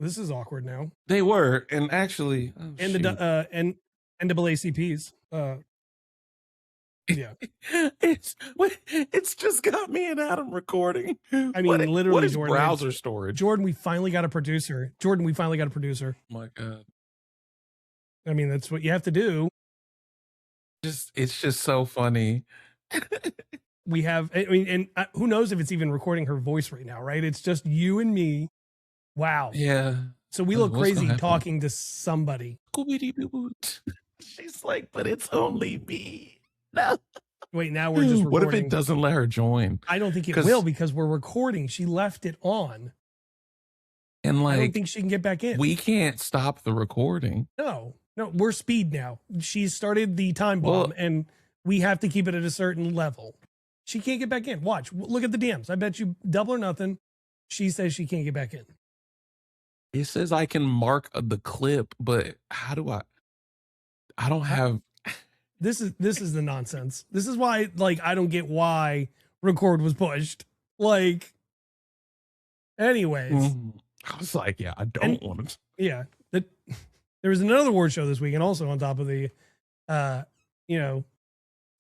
This is awkward now. They were, and actually, and the NAACPs. Yeah, it's just got me and Adam recording. I mean, literally, what is Jordan, browser storage? Jordan, we finally got a producer. Oh my God. I mean, that's what you have to do. It's just so funny. We have, I mean, and who knows if it's even recording her voice right now, right? It's just you and me. Wow. Yeah. So we look crazy talking to somebody. She's like, but it's only me. No. Wait, now we're just recording. What if it doesn't let her join? I don't think it will, because we're recording. She left it on. And like, I don't think she can get back in. We can't stop the recording. No, we're speed now. She started the time bomb, and we have to keep it at a certain level. She can't get back in. Watch. Look at the DMs. I bet you double or nothing. She says she can't get back in. It says I can mark the clip, but how do I don't have. This is the nonsense. This is why, like, I don't get why record was pushed. Like, anyways. I was like, yeah, I don't want to. Yeah. There was another award show this week, and also on top of the,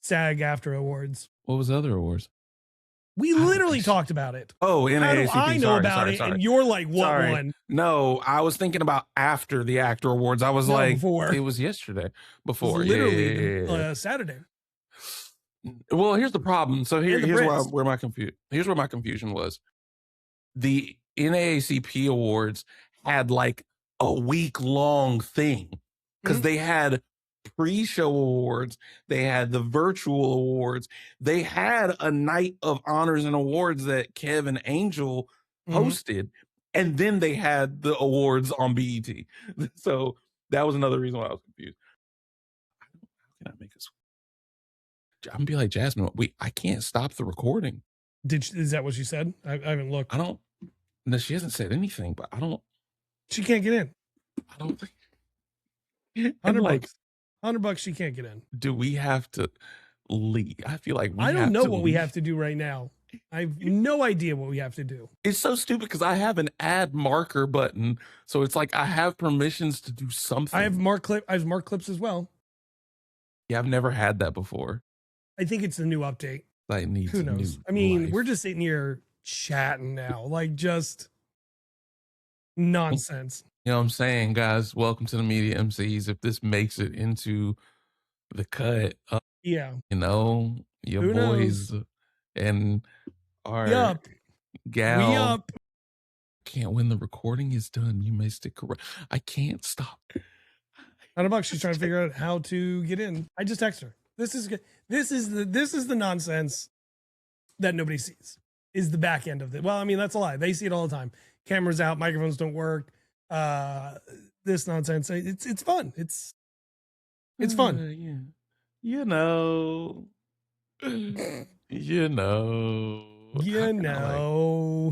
SAG AFTRA awards. What was the other awards? We literally talked about it. Oh, NAACP. How do I know about it, and you're like, what one? No, I was thinking about after the ACTRA awards. I was like, before. It was yesterday. Before, it was literally Saturday. Well, here's the problem. So here's where my confusion was. The NAACP awards had like a week-long thing because they had pre-show awards, they had the virtual awards, they had a night of honors and awards that Kev and Angel hosted, and then they had the awards on BET. So that was another reason why I was confused. How can I make this? I'm gonna be like, Jasmine, I can't stop the recording. Is that what she said? I haven't looked. No, she hasn't said anything, but she can't get in. I don't think. $100. $100 she can't get in. Do we have to leave? I feel like I don't know what we have to do right now. I have no idea what we have to do. It's so stupid because I have an add marker button, so it's like I have permissions to do something. I have mark clips as well. Yeah, I've never had that before. I think it's the new update. Like, needs who knows? I mean, we're just sitting here chatting now, like just nonsense. You know what I'm saying, guys? Welcome to the Media Emcees. If this makes it into the cut, yeah, your who boys knows? And our gal we up. Can't when the recording is done. You may stick around. I can't stop. $100. She's trying to figure out how to get in. I just text her. This is the nonsense that nobody sees. Is the back end of it. Well, I mean, that's a lie. They see it all the time. Cameras out, microphones don't work. This nonsense. It's fun. It's fun. Yeah.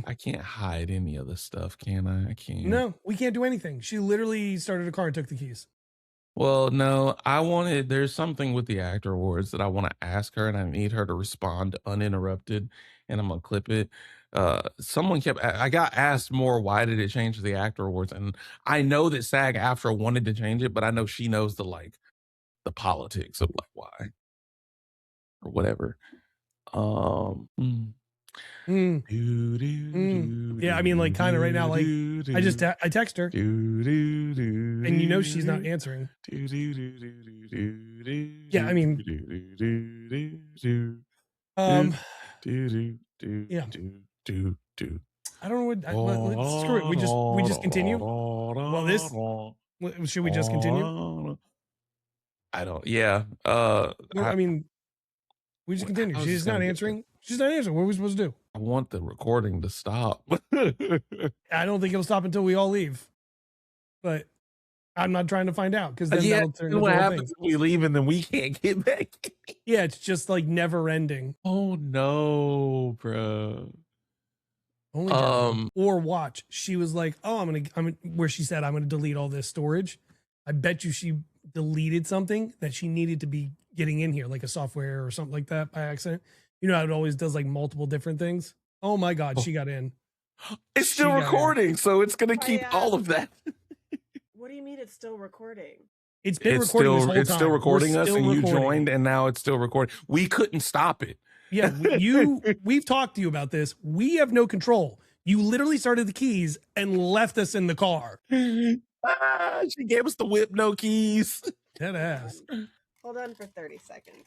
I can't hide any of this stuff, can I? I can't. No, we can't do anything. She literally started a car and took the keys. Well, no, there's something with the ACTRA awards that I want to ask her, and I need her to respond uninterrupted, and I'm going to clip it. I got asked more, why did it change the ACTRA awards? And I know that SAG-AFTRA wanted to change it, but I know she knows the politics of like why or whatever. Yeah, I mean, like, kind of right now, like, I text her, and she's not answering. Yeah, I mean, yeah. I don't know what. Screw it. We just continue. Well, should we just continue? I don't. Yeah. I mean, we just continue. She's not answering. She's not answering. What are we supposed to do? I want the recording to stop. I don't think it'll stop until we all leave. But I'm not trying to find out, because then that'll turn into what happens if we leave and then we can't get back? Yeah, it's just like never ending. Oh no, bro. Only or watch. She was like, "Oh, where she said I'm gonna delete all this storage." I bet you she deleted something that she needed to be getting in here, like a software or something like that by accident. You know how it always does like multiple different things. Oh my God, she got in. It's still recording, so it's gonna keep all of that. What do you mean it's still recording? It's been recording this whole time. It's still recording us, and you joined, and now it's still recording. We couldn't stop it. Yeah, we've talked to you about this. We have no control. You literally started the keys and left us in the car. She gave us the whip, no keys. Dead ass. Hold on for 30 seconds.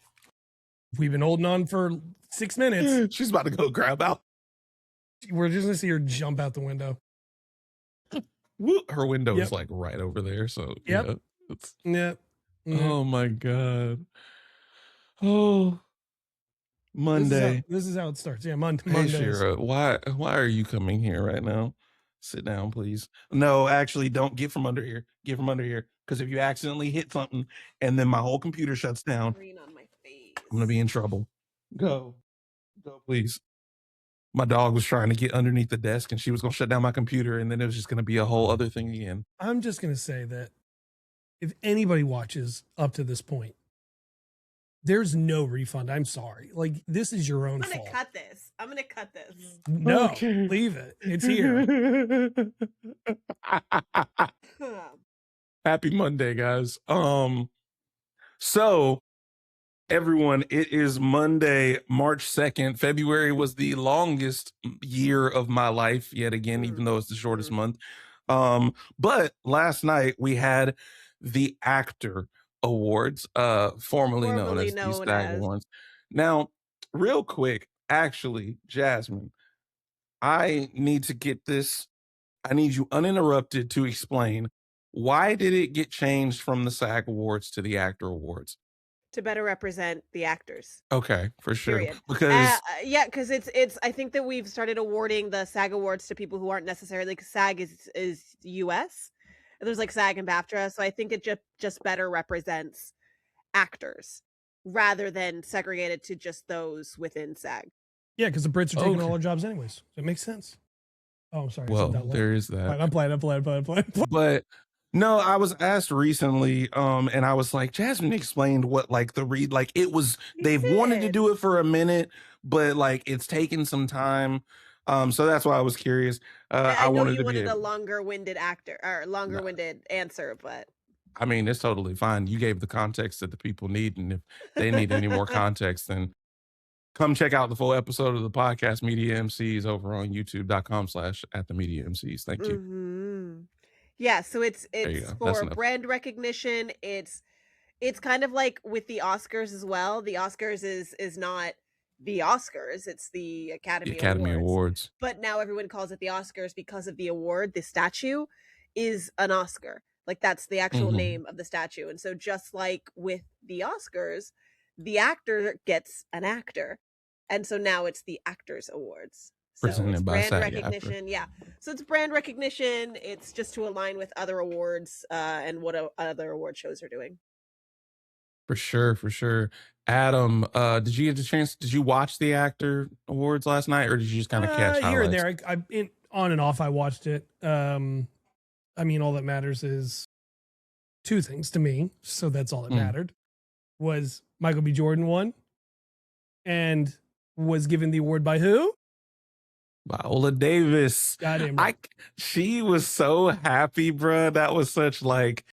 We've been holding on for 6 minutes. She's about to go grab out. We're just gonna see her jump out the window. Her window is like right over there. So yeah. Oh my God. Oh, Monday. This is how it starts. Yeah, Monday. Hey, Shira, why are you coming here right now? Sit down, please. No, actually, don't get from under here. Get from under here. Because if you accidentally hit something and then my whole computer shuts down, on my face. I'm going to be in trouble. Go, please. My dog was trying to get underneath the desk and she was going to shut down my computer, and then it was just going to be a whole other thing again. I'm just going to say that if anybody watches up to this point, there's no refund. I'm sorry. Like, this is your own fault. I'm going to cut this. No, leave it. It's here. Happy Monday, guys. So everyone, it is Monday, March 2nd. February was the longest year of my life yet again, even though it's the shortest month. But last night we had the Actor Awards, formerly known as the SAG Awards. Now, real quick, actually, Jasmine, I need to get this. I need you uninterrupted to explain, why did it get changed from the SAG Awards to the Actor Awards? To better represent the actors. Okay, for sure. Period. Because because it's I think that we've started awarding the SAG Awards to people who aren't necessarily, like, SAG is US. There's like SAG and BAFTA, so I think it just better represents actors rather than segregated to just those within SAG. Yeah, because the Brits are taking all our jobs anyways. So it makes sense. Oh, I'm sorry. Well, there is that. I'm playing. But no, I was asked recently, and I was like, Jasmine explained what, like, it was, they've wanted to do it for a minute, but like it's taken some time. So that's why I was curious. I wanted to be a longer-winded answer, but I mean, it's totally fine. You gave the context that the people need, and if they need any more context, then come check out the full episode of the podcast Media Emcees over on youtube.com/@the-media-emcees. Thank you. Mm-hmm. Yeah, so it's for brand recognition. It's kind of like with the Oscars as well. The Oscars is not the Oscars, it's the Academy Awards. But now everyone calls it the Oscars because of the award. The statue is an Oscar. Like, that's the actual name of the statue. And so just like with the Oscars, the actor gets an actor. And so now it's the Actors Awards. So presented by brand recognition. Yeah. So it's brand recognition. It's just to align with other awards and what other award shows are doing. For sure. Adam, did you get the chance? Did you watch the Actor Awards last night, or did you just kind of catch here and there? I on and off. I watched it. I mean, all that matters is two things to me. So that's all that mattered. Was Michael B. Jordan won, and was given the award by who? Viola Davis. Goddamn right. She was so happy, bro. That was such, like,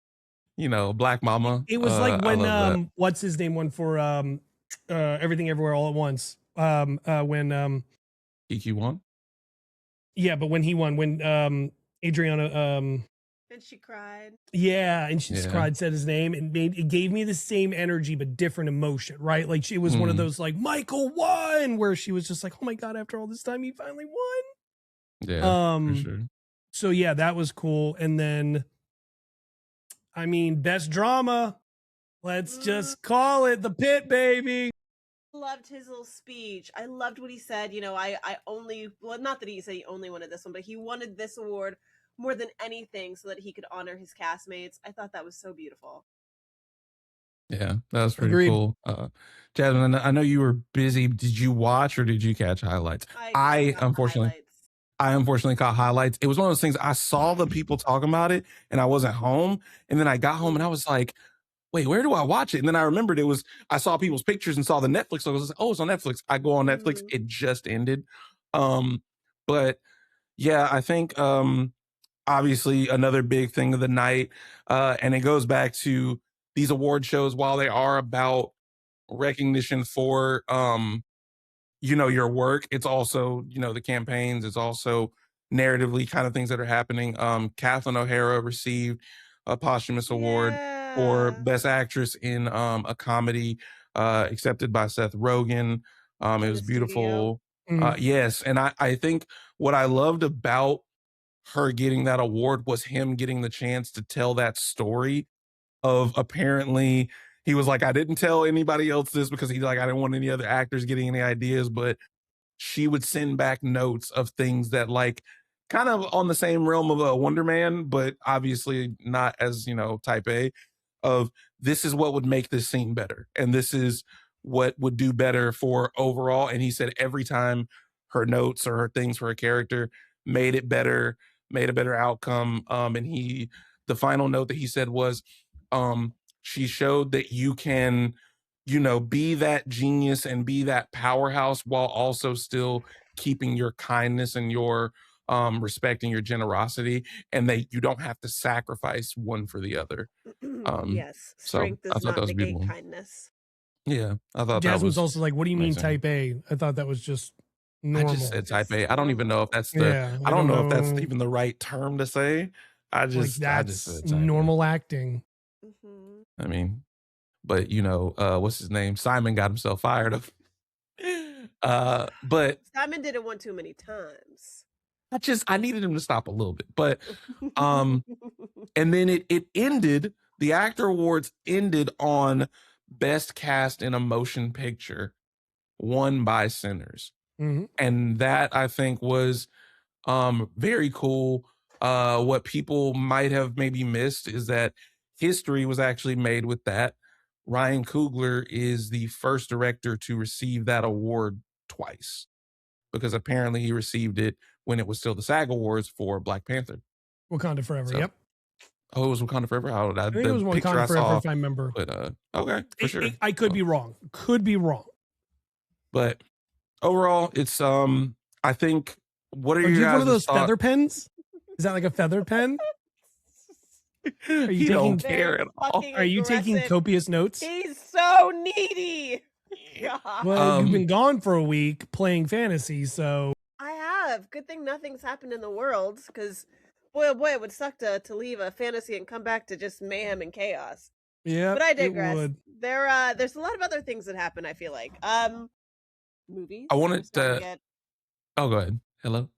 Black Mama. It was like when what's his name won for Everything Everywhere All at Once. When Kiki won. Yeah, but when he won, when Adriana and she cried. Yeah, and she just cried, said his name, and it gave me the same energy but different emotion, right? Like, she was one of those, like, Michael won, where she was just like, oh my God, after all this time he finally won. Yeah, for sure. So yeah, that was cool. And then, I mean, best drama, let's just call it The Pit, baby. Loved his little speech. I loved what he said. I only, well, not that he said he only wanted this one, but he wanted this award more than anything so that he could honor his castmates. I thought that was so beautiful. Yeah, that was pretty cool. Jasmine, I know you were busy. Did you watch or did you catch highlights? I unfortunately caught highlights. It was one of those things, I saw the people talking about it and I wasn't home. And then I got home and I was like, wait, where do I watch it? And then I remembered I saw people's pictures and saw the Netflix. So I was like, oh, it's on Netflix. I go on Netflix. It just ended. But Yeah, I think obviously another big thing of the night, and it goes back to these award shows. While they are about recognition for your work, it's also the campaigns. It's also narratively kind of things that are happening. Kathleen O'Hara received a posthumous award for Yeah. Best Actress in a comedy, accepted by Seth Rogen. It In was the studio. beautiful. Yes, and I think what I loved about her getting that award was him getting the chance to tell that story of apparently he was like, I didn't tell anybody else this because he's like, I didn't want any other actors getting any ideas, but she would send back notes of things that like kind of on the same realm of a Wonder Man, but obviously not as, type A, of this is what would make this scene better. And this is what would do better for overall. And he said every time her notes or her things for her character made it better, made a better outcome. And the final note that he said was, she showed that you can, be that genius and be that powerhouse while also still keeping your kindness and your respect and your generosity, and that you don't have to sacrifice one for the other. Yes, So strength I does thought that not was negate beautiful. kindness. Yeah, I thought that Jasmine's was also like, what do you mean amazing. type A? I thought that was just I normal. just said type Just A. I don't even know if normal. that's the. Yeah, I don't know if that's know. even the right term to say. I Like just that's said type A. normal acting. Mhm. I mean, but what's his name? Simon got himself fired of. But Simon did it one too many times. I needed him to stop a little bit. But and then it ended, the actor awards ended on best cast in a motion picture, won by Sinners. Mm-hmm. And that I think was very cool. What people might have maybe missed is that history was actually made with that. Ryan Coogler is the first director to receive that award twice, because apparently he received it when it was still the SAG Awards for Black Panther. Wakanda Forever. So, Yep. Oh, it was Wakanda Forever. I think it was Wakanda Forever if I remember. But okay, for sure. I could be wrong. Could be wrong. But overall, it's I think. What are Do your you have one of guys' those feather pens? Is that like a feather pen? Are you don't taking care at all. Are you taking copious notes? He's so needy. God. Well, you've been gone for a week playing fantasy, so I have. Good thing nothing's happened in the world, because boy, oh boy, it would suck to leave a fantasy and come back to just mayhem and chaos. yeah. But I It digress. would. There's a lot of other things that happen, I feel like. Movies. I wanted We're starting to. get- Oh, go ahead. Hello.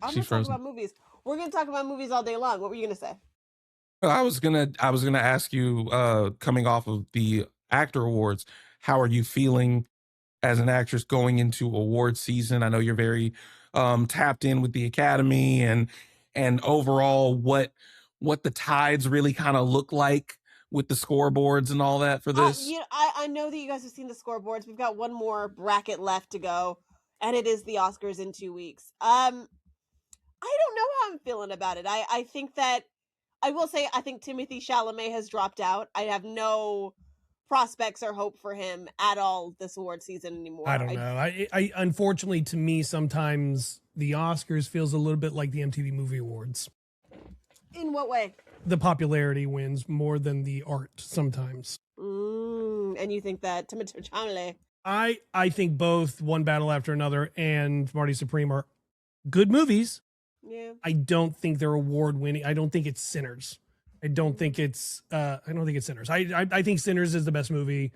I'm She's gonna talk frozen. about movies. We're gonna talk about movies all day long. What were you gonna say? I was gonna ask you, coming off of the actor awards, how are you feeling as an actress going into award season? I know you're very tapped in with the Academy and overall what the tides really kind of look like with the scoreboards and all that for this. I know that you guys have seen the scoreboards. We've got one more bracket left to go, and it is the Oscars in 2 weeks. I don't know how I'm feeling about it. I think that I will say I think Timothée Chalamet has dropped out. I have no prospects or hope for him at all this award season anymore. I don't know. I unfortunately, to me, sometimes the Oscars feels a little bit like the MTV Movie Awards. In what way? The popularity wins more than the art sometimes. And you think that Timothée Chalamet? I think both One Battle After Another and Marty Supreme are good movies. Yeah. I don't think they're award winning. I don't think it's Sinners. I don't think it's Sinners. I think Sinners is the best movie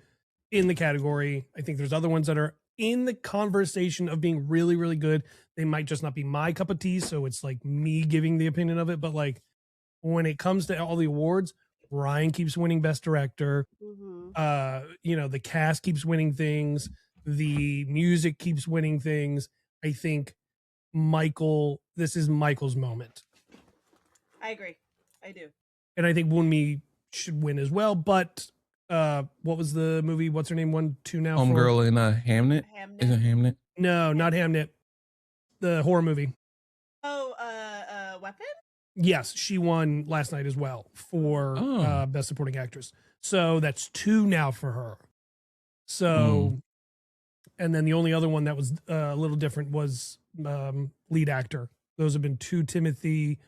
in the category. I think there's other ones that are in the conversation of being really, really good. They might just not be my cup of tea. So it's like me giving the opinion of it. But like when it comes to all the awards, Ryan keeps winning Best Director. The cast keeps winning things. The music keeps winning things. I think this is Michael's moment. I agree. I do. And I think Wunmi should win as well. But what was the movie? What's her name? 1, 2 now. Homegirl in Hamnet. Is it Hamnet? No, not Hamnet. The horror movie. Oh, Weapon? Yes, she won last night as well for Best Supporting Actress. So that's 2 now for her. So, and then the only other one that was a little different was lead actor. Those have been 2 Timothy,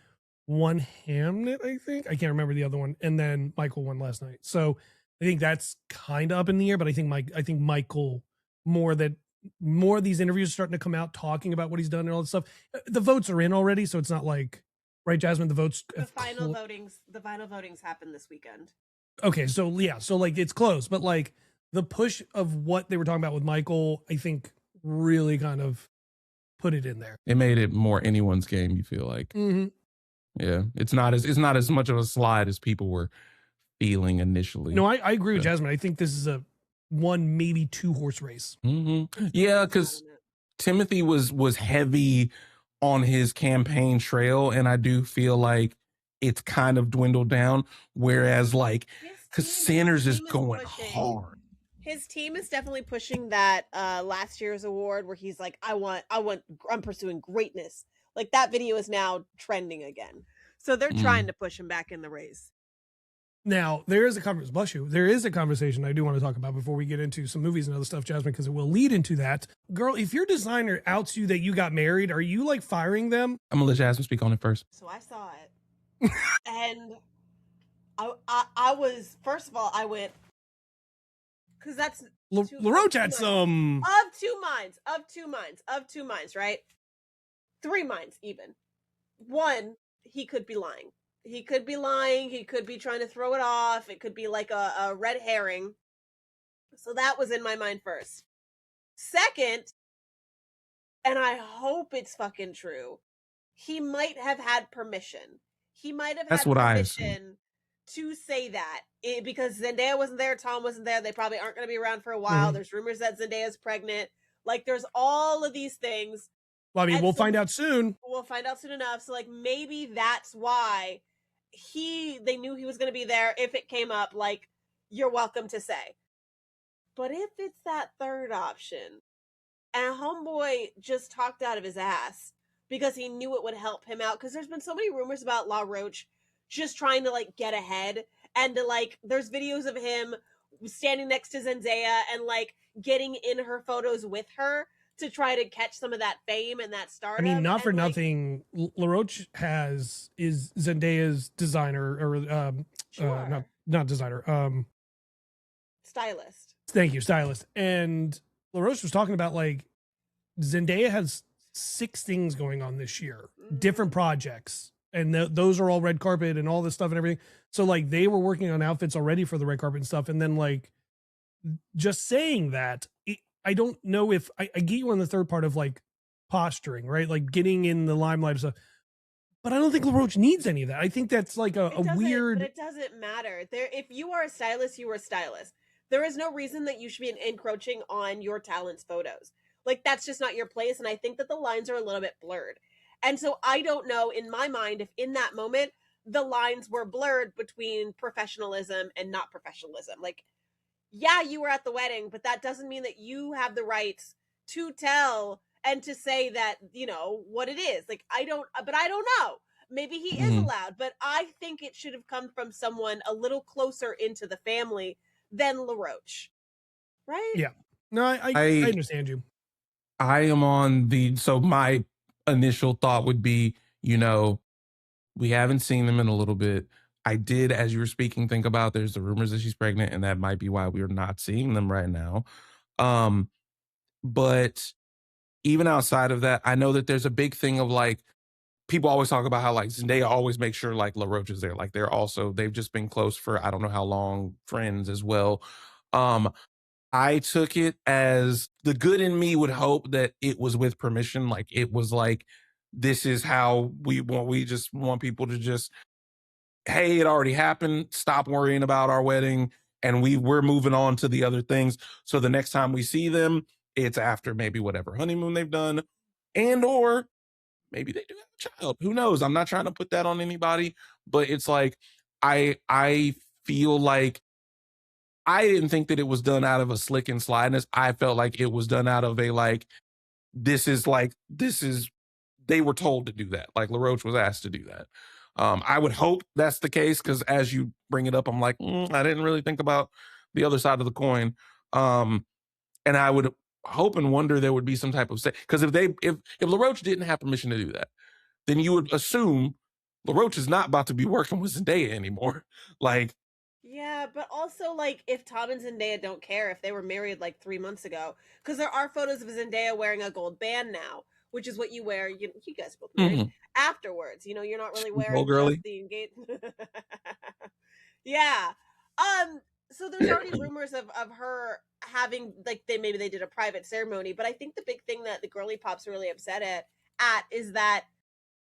1 Hamnet, I think. I can't remember the other one. And then Michael won last night. So I think that's kind of up in the air, but I think Michael more of these interviews are starting to come out talking about what he's done and all this stuff. The votes are in already, so it's not like, right, Jasmine, the votes. The final votings happen this weekend. Okay, so yeah, so like it's close, but like the push of what they were talking about with Michael, I think really kind of put it in there. It made it more anyone's game, you feel like. Mm-hmm. Yeah, it's not as much of a slide as people were feeling initially. No, I agree with Jasmine. I think this is a 1, maybe 2 horse race. Mm-hmm. Yeah, because Timothy was heavy on his campaign trail, and I do feel like it's kind of dwindled down. Whereas, like, because Sanders is going hard. His team is definitely pushing that last year's award where he's like, I'm pursuing greatness. Like that video is now trending again. So they're trying to push him back in the race. Now, there is a conversation I do want to talk about before we get into some movies and other stuff, Jasmine, because it will lead into that. Girl, if your designer outs you that you got married, are you like firing them? I'm gonna let Jasmine speak on it first. So I saw it. And I was, first of all, I went, because that's LaRoche had some of two minds, right? 3 minds even. 1, he could be lying. He could be trying to throw it off. It could be like a red herring. So that was in my mind first. Second, and I hope it's fucking true, he might have had permission. He might have had permission to say that because Zendaya wasn't there, Tom wasn't there. They probably aren't going to be around for a while. Mm-hmm. There's rumors that Zendaya's pregnant. Like there's all of these things. Well, I mean, we'll find out soon. We'll find out soon enough. So like maybe that's why they knew he was going to be there. If it came up, like, you're welcome to say. But if it's that third option and homeboy just talked out of his ass because he knew it would help him out, because there's been so many rumors about LaRoche just trying to like get ahead, and to like there's videos of him standing next to Zendaya and like getting in her photos with her to try to catch some of that fame and that stardom. I mean, not for nothing, LaRoche is Zendaya's designer, or not designer, stylist. Thank you, stylist. And LaRoche was talking about like Zendaya has 6 things going on this year, different projects, and those are all red carpet and all this stuff and everything. So like they were working on outfits already for the red carpet and stuff, and then like just saying that. I don't know if I get you on the third part of like posturing, right? Like getting in the limelight of stuff. But I don't think LaRoche needs any of that. I think that's like a weird. But it doesn't matter. If you are a stylist, you are a stylist. There is no reason that you should be encroaching on your talent's photos. Like that's just not your place. And I think that the lines are a little bit blurred. And so I don't know in my mind if in that moment the lines were blurred between professionalism and not professionalism. Like, yeah, you were at the wedding, but that doesn't mean that you have the rights to tell and to say that, you know, what it is. Like, I don't know. Maybe he is allowed, but I think it should have come from someone a little closer into the family than LaRoche. Right? Yeah. No, I understand you. I am on so my initial thought would be, you know, we haven't seen them in a little bit. I did, as you were speaking, think about there's the rumors that she's pregnant, and that might be why we're not seeing them right now. But even outside of that, I know that there's a big thing of like, people always talk about how like Zendaya always makes sure like LaRoche is there. Like they've just been close for I don't know how long, friends as well. I took it as the good in me would hope that it was with permission. Like it was like, this is how we just want people to just, hey, it already happened. Stop worrying about our wedding. And we're moving on to the other things. So the next time we see them, it's after maybe whatever honeymoon they've done, and or maybe they do have a child. Who knows? I'm not trying to put that on anybody, but it's like, I feel like I didn't think that it was done out of a slick and slidiness. I felt like it was done out of a like, this is they were told to do that. Like LaRoche was asked to do that. I would hope that's the case, because as you bring it up, I'm like, I didn't really think about the other side of the coin. And I would hope and wonder there would be some type of say, because if LaRoche didn't have permission to do that, then you would assume LaRoche is not about to be working with Zendaya anymore. Like, yeah, but also, like, if Tom and Zendaya don't care, if they were married like 3 months ago, because there are photos of Zendaya wearing a gold band now, which is what you wear. You guys both married afterwards. You know, you're not really wearing just the engagement. Yeah. So there's already rumors of her having, like, maybe they did a private ceremony, but I think the big thing that the girly pop's really upset at is that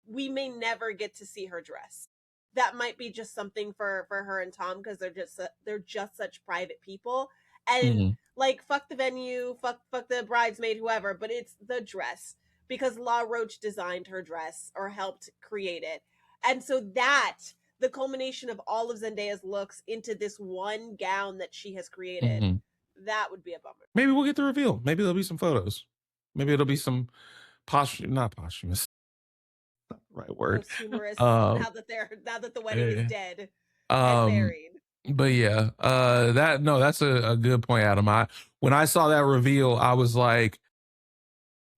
we may never get to see her dress. That might be just something for her and Tom, because they're just such private people, and like, fuck the venue, fuck the bridesmaid, whoever, but it's the dress, because La Roche designed her dress or helped create it. And so that the culmination of all of Zendaya's looks into this one gown that she has created, that would be a bummer. Maybe we'll get the reveal. Maybe there'll be some photos. Maybe it'll be some not posthumous. Not the right word. Humorous, now that the wedding is dead and buried. But yeah, that's a good point, Adam. When I saw that reveal, I was like,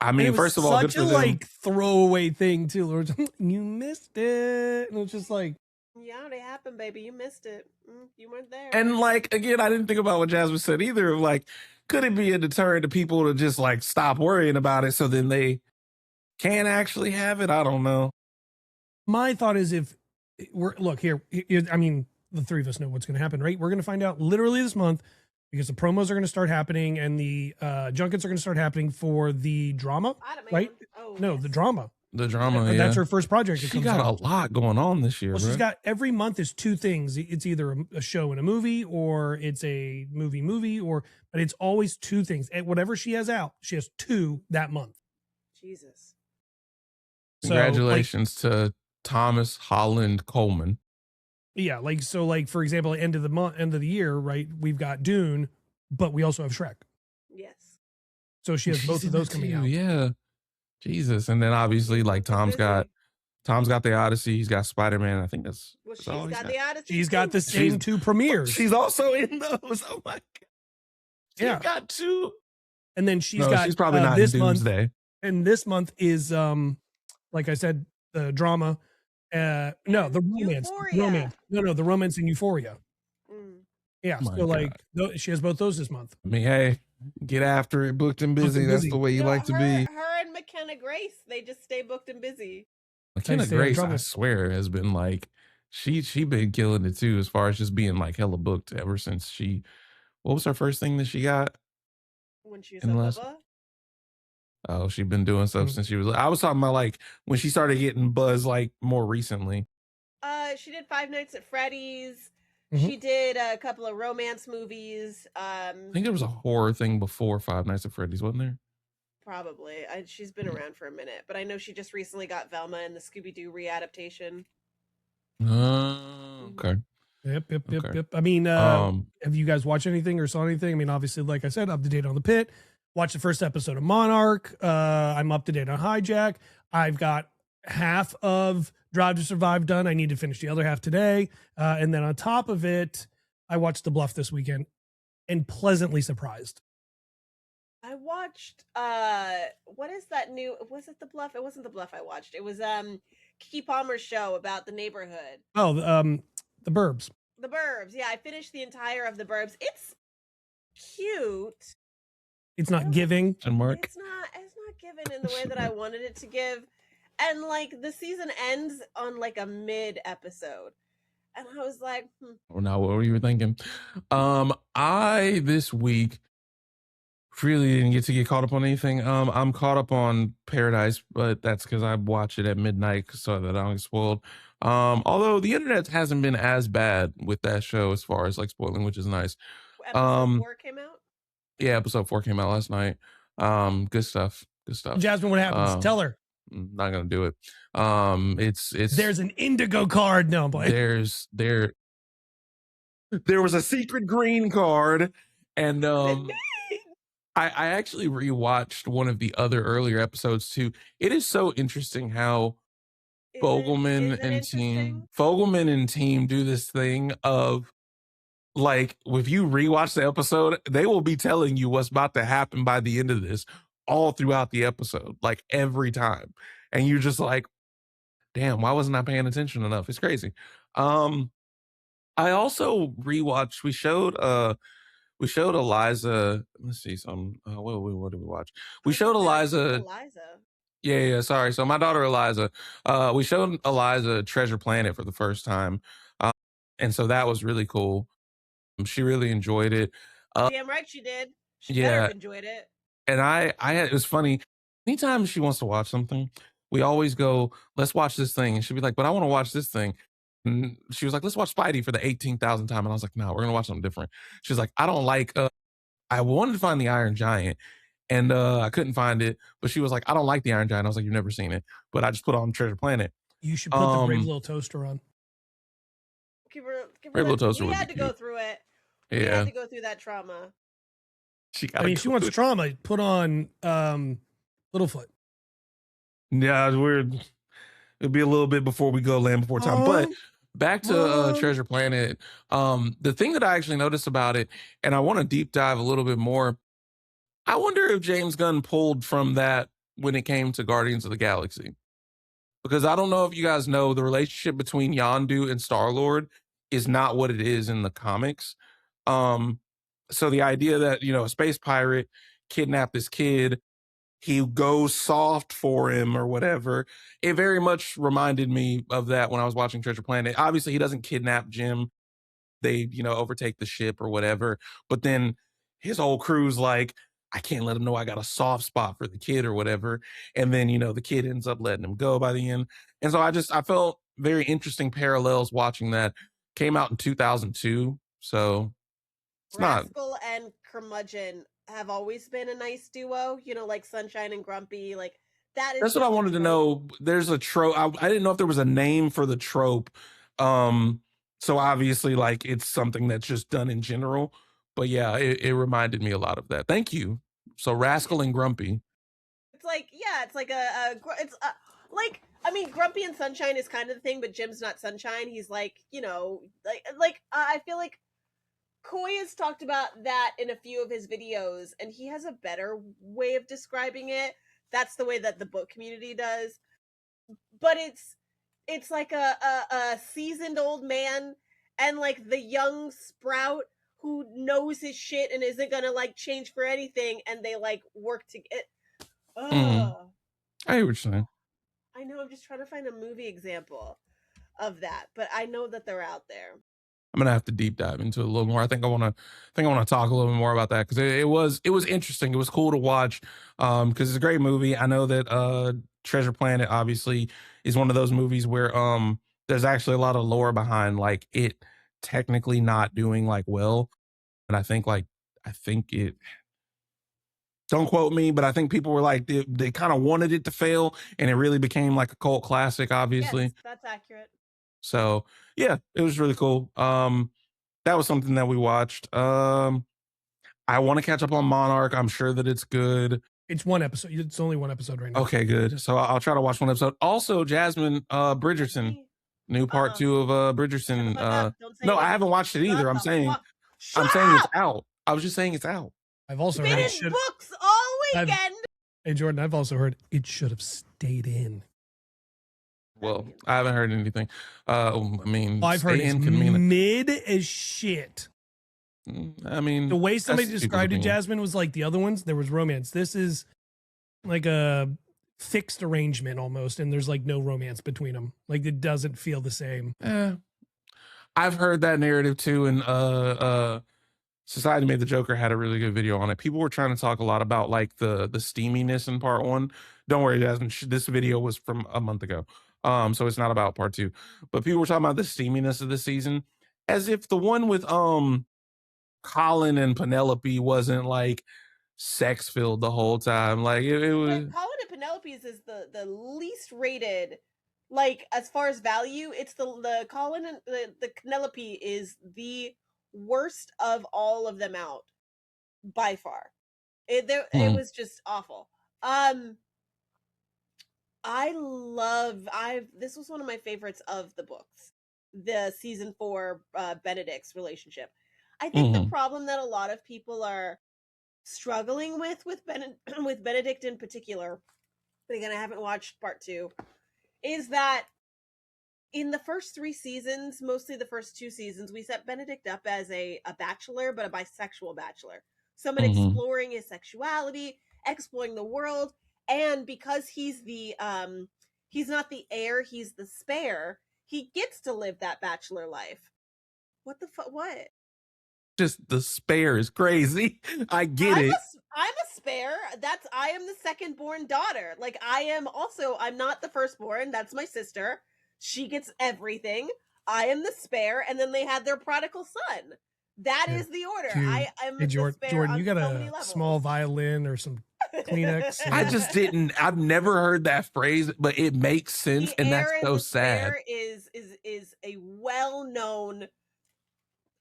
I mean, first of all, such a like throwaway thing too. You missed it. And it was just like, yeah, it happened, baby. You missed it. You weren't there. And like, again, I didn't think about what Jasmine said either. Like, could it be a deterrent to people to just like stop worrying about it, so then they can actually have it? I don't know. My thought is, if I mean, the three of us know what's going to happen, right? We're going to find out literally this month, because the promos are going to start happening and the junkets are going to start happening for the drama, right? Oh, no, yes. The drama. The drama, That's her first project. She got a lot going on this year. Well, she's got, every month is two things. It's either a show and a movie, or it's a movie, but it's always two things. And whatever she has out, she has two that month. Jesus. Congratulations to Thomas Holland Coleman. Yeah, like, so, like, for example, end of the year, right? We've got Dune, but we also have Shrek. Yes. So she has both of those coming out. Yeah. Jesus. And then obviously, like, Tom's got the Odyssey, he's got Spider-Man. I think that's she's got the Odyssey. She's got the same two premieres. She's also in those. Oh my god. She's got two. And then she's probably not this month. And this month is like I said, the drama. No, the romance. Euphoria. The romance in Euphoria. Yeah. Oh, so like she has both those this month. I mean, hey, get after it, booked and busy. That's the way you like to be. Her and McKenna Grace, they just stay booked and busy. McKenna Grace, I swear, has been like, she been killing it too, as far as just being like hella booked ever since what was her first thing that she got? When she was in Bubba? Oh, she's been doing stuff since she was. I was talking about like when she started getting buzz, like more recently. She did Five Nights at Freddy's. She did a couple of romance movies. I think there was a horror thing before Five Nights at Freddy's, wasn't there? Probably. She's been around for a minute, but I know she just recently got Velma in the Scooby-Doo readaptation. Okay. Yep. I mean, have you guys watched anything or saw anything? I mean, obviously, like I said, up to date on The Pit. Watched the first episode of Monarch. I'm up to date on Hijack. I've got half of Drive to Survive done. I need to finish the other half today. And then on top of it, I watched The Bluff this weekend and pleasantly surprised. I watched what is that new, was it The Bluff? It wasn't The Bluff I watched. It was Keke Palmer's show about the neighborhood. Oh, The Burbs. The Burbs. Yeah, I finished the entire of The Burbs. It's cute. It's not giving. It's not given in the way that I wanted it to give. And like the season ends on like a mid episode. And I was like, Oh, now what were you thinking? I this week really didn't get caught up on anything. I'm caught up on Paradise, but that's because I watch it at midnight so that I don't get spoiled. Although the internet hasn't been as bad with that show as far as like spoiling, which is nice. Episode 4 came out? Yeah, episode 4 came out last night. Good stuff. Jasmine, what happens? Tell her. I'm not gonna do it. It's there's an indigo card. No, boy. There was a secret green card, and I actually rewatched one of the other earlier episodes too. It is so interesting how Fogelman and team do this thing of like, if you rewatch the episode, they will be telling you what's about to happen by the end of this all throughout the episode, like every time. And you're just like, damn, why wasn't I paying attention enough? It's crazy. I also rewatched. We showed Eliza. Let's see some. What did we watch? We showed Eliza. Yeah. Sorry. So my daughter Eliza. We showed Eliza Treasure Planet for the first time, and so that was really cool. She really enjoyed it. Damn right she did. She better have enjoyed it. And it was funny. Anytime she wants to watch something, we always go, let's watch this thing. And she'd be like, but I want to watch this thing. And she was like, let's watch Spidey for the 18,000th time. And I was like, no, we're going to watch something different. She's like, I don't like, I wanted to find the Iron Giant and I couldn't find it. But she was like, I don't like the Iron Giant. I was like, you've never seen it. But I just put on Treasure Planet. You should put the Brave Little Toaster on. Brave Little Toaster. We had to go through it. Yeah. We had to go through that trauma. She wants trauma. Put on Littlefoot. Yeah, it'd be a little bit before we go Land Before Time. But back to Treasure Planet. The thing that I actually noticed about it, and I want to deep dive a little bit more, I wonder if James Gunn pulled from that when it came to Guardians of the Galaxy. Because I don't know if you guys know, the relationship between Yondu and Star-Lord is not what it is in the comics. So the idea that, a space pirate kidnapped this kid, he goes soft for him or whatever, it very much reminded me of that when I was watching Treasure Planet. Obviously, he doesn't kidnap Jim. They, overtake the ship or whatever. But then his whole crew's like, I can't let him know I got a soft spot for the kid or whatever. And then, the kid ends up letting him go by the end. And so I felt very interesting parallels watching that. Came out in 2002. So Rascal and Curmudgeon have always been a nice duo, like Sunshine and Grumpy. Like that's what I wanted to know. There's a trope. I didn't know if there was a name for the trope. So obviously, like, it's something that's just done in general. But yeah, it reminded me a lot of that. Thank you. So Rascal and Grumpy. It's like, Grumpy and Sunshine is kind of the thing, but Jim's not Sunshine. He's like, I feel like Coy has talked about that in a few of his videos, and he has a better way of describing it. That's the way that the book community does. But it's like a seasoned old man and like the young sprout who knows his shit and isn't gonna like change for anything, and they like work to get. I hear what you're saying. I know. I'm just trying to find a movie example of that, but I know that they're out there. I'm gonna have to deep dive into it a little more. I think I want to talk a little bit more about that because it was interesting. It was cool to watch because it's a great movie. I know that Treasure Planet obviously is one of those movies where there's actually a lot of lore behind like it technically not doing like well, and I think it. Don't quote me, but I think people were like they kind of wanted it to fail, and it really became like a cult classic. Obviously, yes, that's accurate. So yeah, it was really cool. That was something that we watched. I want to catch up on Monarch. I'm sure that it's good. It's one episode. It's only one episode right now. Okay, good. So I'll try to watch one episode. Also, Jasmine Bridgerton, new part 2 of Bridgerton. No, I haven't watched it either. I'm saying it's out. I was just saying it's out. I've also heard books all weekend. Hey Jordan, I've also heard it should have stayed in. Well, I haven't heard anything. I've heard it's mid as shit. I mean, the way somebody described it, Jasmine, was like the other ones. There was romance. This is like a fixed arrangement almost, and there's like no romance between them. Like it doesn't feel the same. I've heard that narrative too, and Society Made the Joker had a really good video on it. People were trying to talk a lot about like the steaminess in part 1. Don't worry, Jasmine. This video was from a month ago. So it's not about part 2. But people were talking about the steaminess of the season as if the one with Colin and Penelope wasn't like sex filled the whole time. Like it was. Colin and Penelope's is the least rated. Like as far as value, it's the Colin and the Penelope is the worst of all of them out by far. It was just awful. This was one of my favorites of the books, the season 4 Benedict's relationship. I think the problem that a lot of people are struggling with Benedict in particular, but again, I haven't watched part 2, is that in the first 3 seasons, mostly the first 2 seasons, we set Benedict up as a bachelor, but a bisexual bachelor. Someone exploring his sexuality, exploring the world, and because he's not the heir, he's the spare, he gets to live that bachelor life. What the fuck? What? Just the spare is crazy. I get it. I'm a spare. I am the second born daughter. Like, I'm not the firstborn. That's my sister. She gets everything. I am the spare, and then they had their prodigal son. That is the order. I am the spare. Jordan, you got so a small violin or some Kleenex? I've never heard that phrase, but it makes sense, and that's so sad. Is a well-known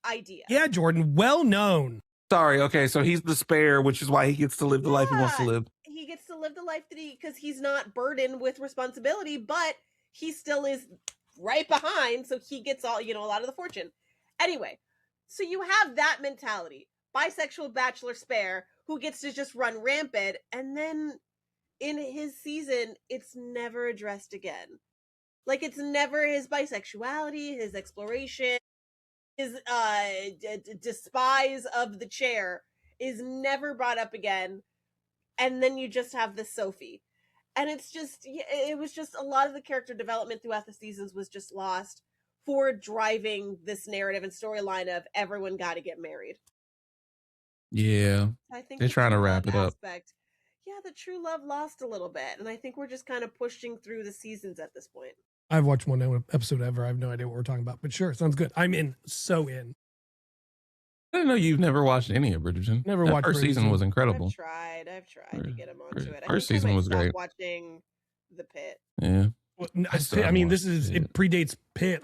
idea. Yeah, Jordan, well known. Sorry, okay, so he's the spare, which is why he gets to live the life he wants to live. He gets to live the life because he's not burdened with responsibility, but he still is right behind, so he gets all, a lot of the fortune. Anyway, so you have that mentality. Bisexual bachelor spare who gets to just run rampant, and then in his season, it's never addressed again. Like, it's never his bisexuality, his exploration, his despise of the chair is never brought up again. And then you just have this Sophie. And it was just a lot of the character development throughout the seasons was just lost for driving this narrative and storyline of everyone got to get married. Yeah. I think they're trying to wrap it up. Yeah, the true love lost a little bit. And I think we're just kind of pushing through the seasons at this point. I've watched one episode ever. I have no idea what we're talking about, but sure, sounds good. I'm in. So in. I didn't know you've never watched any of Bridgerton. Never watched. First season was incredible. I've tried to get him onto it. First season was great. Watching The Pit. Yeah. Well, it predates Pit.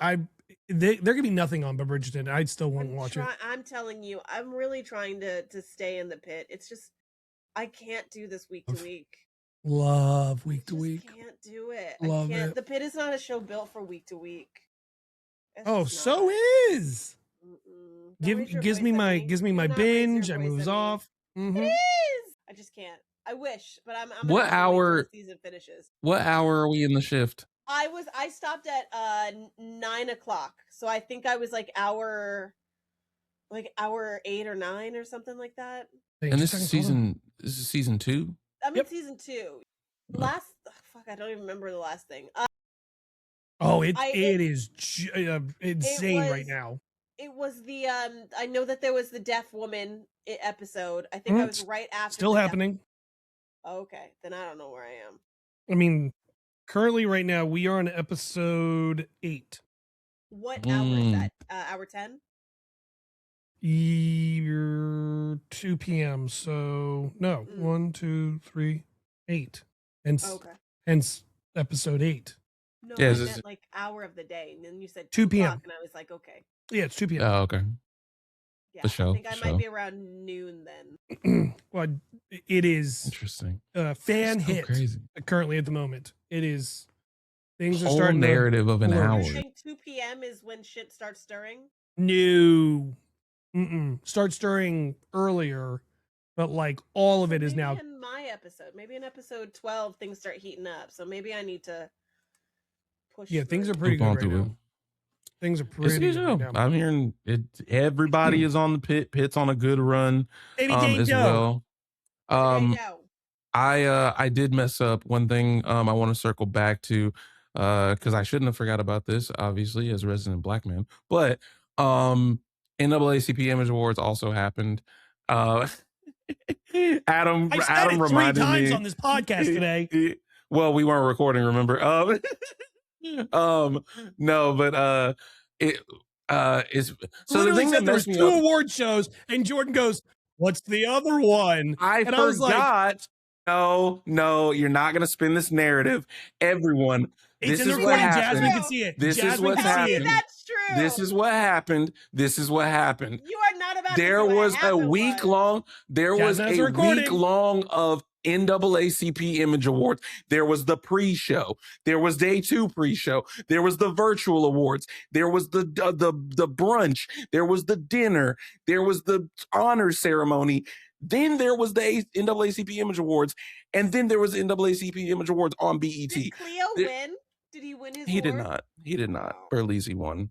There could be nothing on Bridgerton. I still won't watch it. I'm telling you, I'm really trying to stay in The Pit. It's just I can't do this week to week. Love week to week. Can't do it. Love I can't. it. The Pit is not a show built for week to week. So is. Gives me my binge. I moves off. Mm-hmm. It is. I just can't. I wish, but I'm what hour? The season finishes. What hour are we in the shift? I stopped at 9:00, so I think I was like hour 8 or 9 or something like that. And this is season 2. I'm in season 2. I don't even remember the last thing. It is insane right now. It was the I know that there was the deaf woman episode. I think I was right after. Still happening. Okay, then I don't know where I am. I mean, currently right now we are on episode 8. What hour is that? Hour 10? 2 p.m. So no, 1, 2, 3, 8. Hence episode 8. No, I meant like hour of the day, and then you said 2 p.m. and I was like, okay. Yeah, it's 2 p.m. Oh, okay. Yeah, the show. I think I might be around noon then. Well, it is interesting. Fan so hit crazy. Currently at the moment. It is. Things Whole are starting. Narrative of an hour. You're saying 2 p.m. is when shit starts stirring? No. Start stirring earlier, but like all of it is now. In my episode, maybe in episode 12, things start heating up. So maybe I need to push. Yeah, things are pretty good right now. Things are pretty good right now. I'm hearing it. Everybody is on the Pit. Pit's on a good run as well. I did mess up one thing. I want to circle back to because I shouldn't have forgot about this, obviously, as a resident black man. But NAACP Image Awards also happened. Adam reminded 3 times on this podcast today. Well, we weren't recording, remember? No, but it's so literally the thing that there was 2 award shows, and Jordan goes, "What's the other one?" I was like, no, you're not gonna spin this narrative. Everyone, this is what happened. Jasmine can see it. This is what's happened. That's true. This is what happened. This is what happened. You are not about. There was a week long. There was a week long of NAACP Image Awards. There was the pre-show. There was day 2 pre-show. There was the virtual awards. There was the brunch. There was the dinner. There was the honor ceremony. Then there was the NAACP Image Awards, and then there was the NAACP Image Awards on BET. Did Cleo win? Did he win his He did award? not. He did not. Oh. Berlizzi won.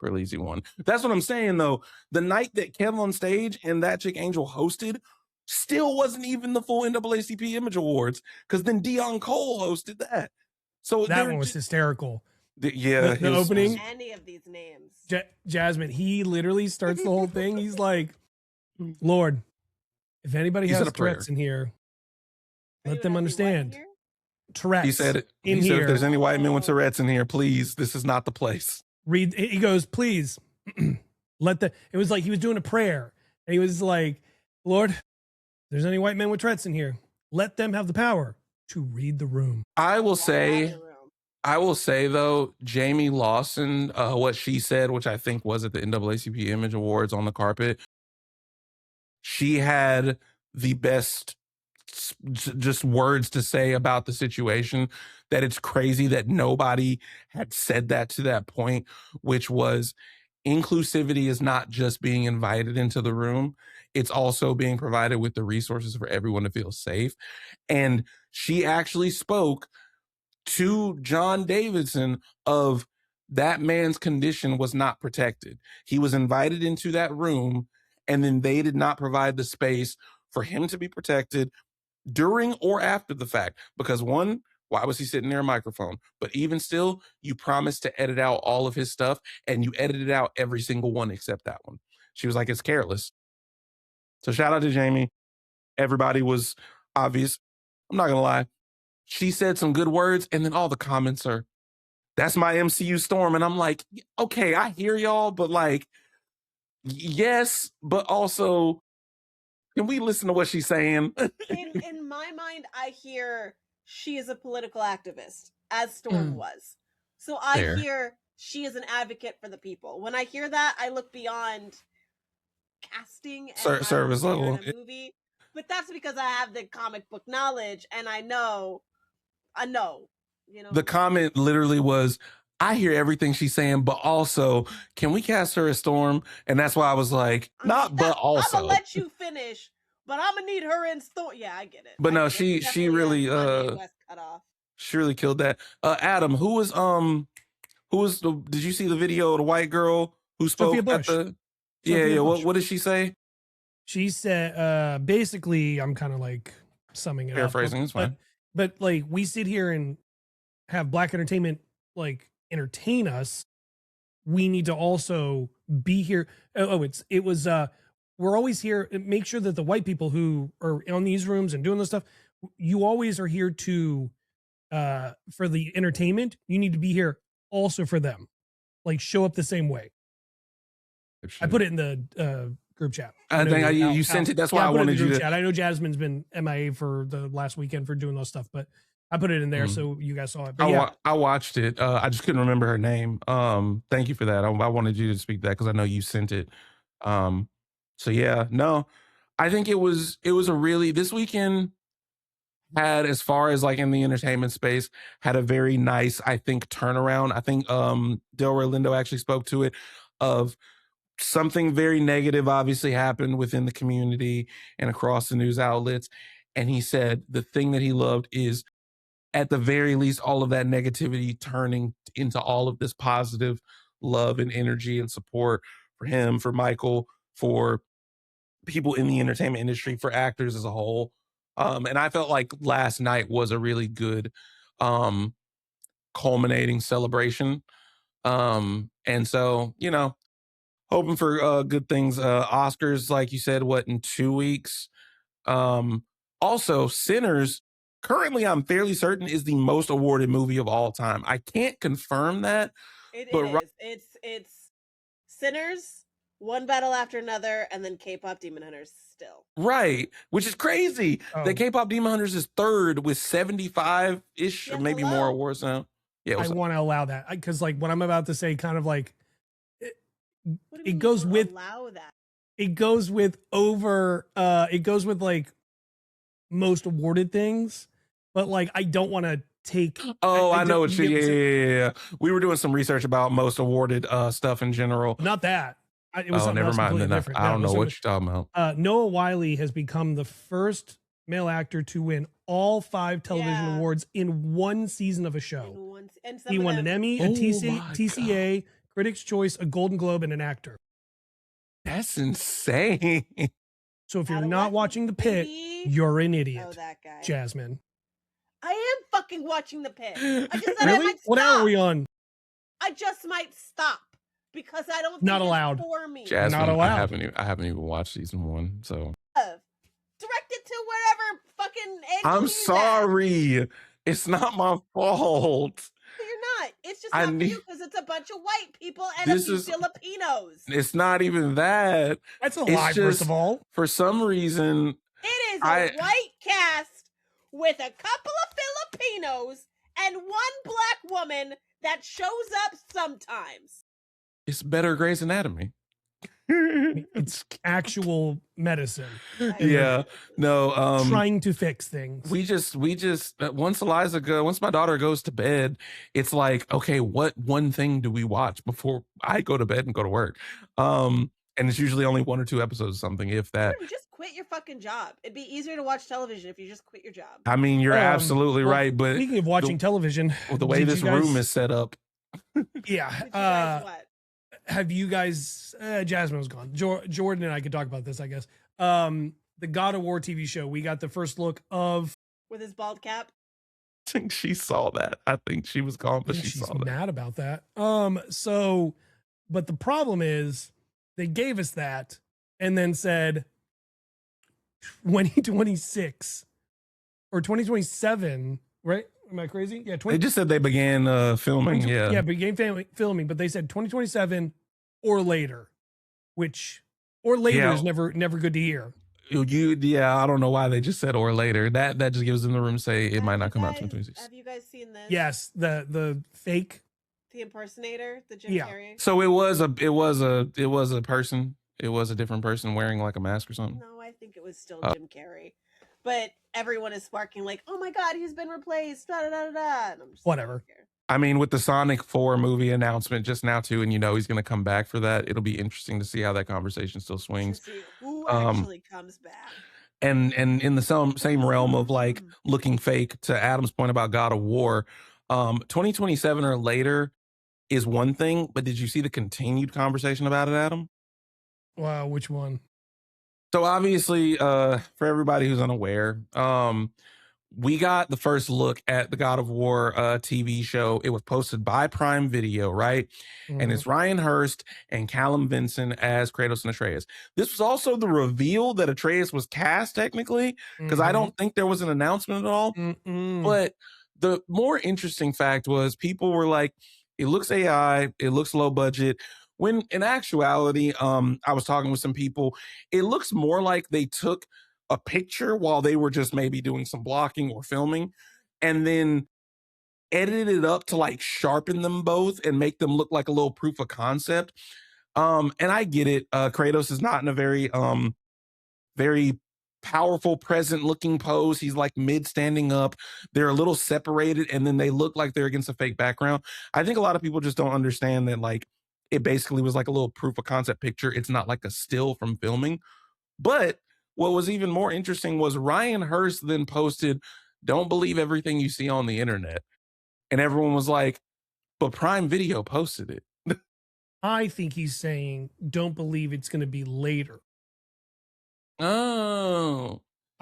Berlizzi won. That's what I'm saying, though. The night that Kev on stage and that chick Angel hosted still wasn't even the full NAACP Image Awards, because then Dion Cole hosted that. So that one was hysterical. The opening. Any of these names. Jasmine, he literally starts the whole thing. He's like, Lord, if anybody has Tourette's in here, let them understand. Tourette's. He said, if there's any white men with Tourette's in here, please, this is not the place. He goes, please, it was like he was doing a prayer. And he was like, Lord, if there's any white men with Tourette's in here, let them have the power to read the room. I will say, though, Jamie Lawson, what she said, which I think was at the NAACP Image Awards on the carpet, she had the best just words to say about the situation, that it's crazy that nobody had said that to that point, which was inclusivity is not just being invited into the room. It's also being provided with the resources for everyone to feel safe. And she actually spoke to John Davidson of that man's condition was not protected. He was invited into that room, and then they did not provide the space for him to be protected during or after the fact. Because one, why was he sitting near a microphone? But even still, you promised to edit out all of his stuff, and you edited out every single one except that one. She was like, it's careless. So shout out to Jamie. Everybody was obvious. I'm not going to lie. She said some good words, and then all the comments are, that's my MCU storm. And I'm like, okay, I hear y'all, but like, yes, but also, can we listen to what she's saying? in my mind, I hear she is a political activist, as Storm was. So I hear she is an advocate for the people. When I hear that, I look beyond casting and service level in a movie. But that's because I have the comic book knowledge, and I know. You know, the comment literally was, I hear everything she's saying, but also, can we cast her as Storm? And that's why I was like, but also. I'm gonna let you finish, but I'm gonna need her in Storm. Yeah, I get it. But no, she really she really killed that. Adam, did you see the video of the white girl who spoke at the what did she say? She said basically, I'm kind of like summing it paraphrasing, up. It's fine. But like, we sit here and have Black entertainment like entertain us. We need to also be here. We're always here. Make sure that the white people who are on these rooms and doing this stuff, you always are here to for the entertainment. You need to be here also for them. Like, show up the same way. I put it in the group chat. I think you sent it. That's why I wanted you to. Chat. I know Jasmine's been MIA for the last weekend for doing those stuff, but I put it in there so you guys saw it. But I watched it. I just couldn't remember her name. Thank you for that. I wanted you to speak to that because I know you sent it. So yeah, no, I think it was a really, this weekend had, as far as like in the entertainment space, had a very nice, I think, turnaround. I think Delroy Lindo actually spoke to it, of something very negative obviously happened within the community and across the news outlets. And he said the thing that he loved is, at the very least, all of that negativity turning into all of this positive love and energy and support for him, for Michael, for people in the entertainment industry, for actors as a whole. And I felt like last night was a really good culminating celebration. And so, you know, hoping for good things. Oscars, like you said, in 2 weeks? Also, Sinners, currently I'm fairly certain, is the most awarded movie of all time. I can't confirm that. It is. It's Sinners, One Battle After Another, and then K-Pop Demon Hunters still. Right, which is crazy. The K-Pop Demon Hunters is third with 75-ish or maybe more awards now. Yeah, I want to allow that, because like what I'm about to say kind of like, it goes with like most awarded things, but like I don't want to take. I know what you. Yeah. We were doing some research about most awarded stuff in general. Not that. It was never mind. Then I don't know what you're talking about. Noah Wyle has become the first male actor to win all 5 television awards in one season of a show. And he won an Emmy, a TCA, Critics' Choice, a Golden Globe, and an actor. That's insane. So if you're not watching The Pit, you're an idiot. Oh, that guy. Jasmine. I am fucking watching The Pit. I just said really? I might stop. What hour are we on? I just might stop because I don't think not allowed. For me. Jasmine, not allowed. I haven't even watched season 1, so. Directed to wherever fucking I'm sorry. It's not my fault. You're not. It's just not for you because it's a bunch of white people and a few Filipinos. It's not even that. That's a lie, first of all. For some reason, it is a white cast with a couple of Filipinos and one black woman that shows up sometimes. It's better Grey's Anatomy. It's actual medicine. Yeah. No. Trying to fix things. We just once my daughter goes to bed, it's like, okay, what one thing do we watch before I go to bed and go to work? And it's usually only 1 or 2 episodes of something, if that. Just quit your fucking job. It'd be easier to watch television if you just quit your job. I mean, you're absolutely right. But speaking of watching television, the way this room is set up. Yeah. Have you guys, Jasmine was gone. Jordan and I could talk about this, I guess. The God of War TV show, we got the first look of. With his bald cap? I think she saw that. I think she was gone, but she's saw that. Mad about that. But the problem is they gave us that and then said 2026 or 2027, right? Am I crazy? Yeah, they just said they began filming. Yeah, began filming, but they said 2027 or later, is never good to hear. I don't know why they just said or later. That just gives them the room to say it might not come out 2026. Have you guys seen this? Yes, the fake, the impersonator, the Jim Carrey. So it was a person. It was a different person wearing like a mask or something. No, I think it was still Jim Carrey. But everyone is sparking like, oh my God, he's been replaced. Da, da, da, da. And I'm just whatever. I mean, with the Sonic 4 movie announcement just now too, and he's going to come back for that. It'll be interesting to see how that conversation still swings. To see who actually comes back. And in the same realm of like looking fake, to Adam's point about God of War, 2027 or later is one thing, but did you see the continued conversation about it, Adam? Wow, which one? So obviously, for everybody who's unaware, we got the first look at the God of War TV show. It was posted by Prime Video, right? Mm-hmm. And it's Ryan Hurst and Callum Vinson as Kratos and Atreus. This was also the reveal that Atreus was cast technically, because I don't think there was an announcement at all. But the more interesting fact was people were like, it looks AI, it looks low budget. When in actuality, I was talking with some people, it looks more like they took a picture while they were just maybe doing some blocking or filming and then edited it up to like sharpen them both and make them look like a little proof of concept. And I get it. Kratos is not in a very powerful, present looking pose. He's like mid standing up. They're a little separated and then they look like they're against a fake background. I think a lot of people just don't understand that like it basically was like a little proof of concept picture. It's not like a still from filming. But what was even more interesting was Ryan Hurst then posted, "Don't believe everything you see on the internet." And everyone was like, but Prime Video posted it. I think he's saying, don't believe it's going to be later. Oh.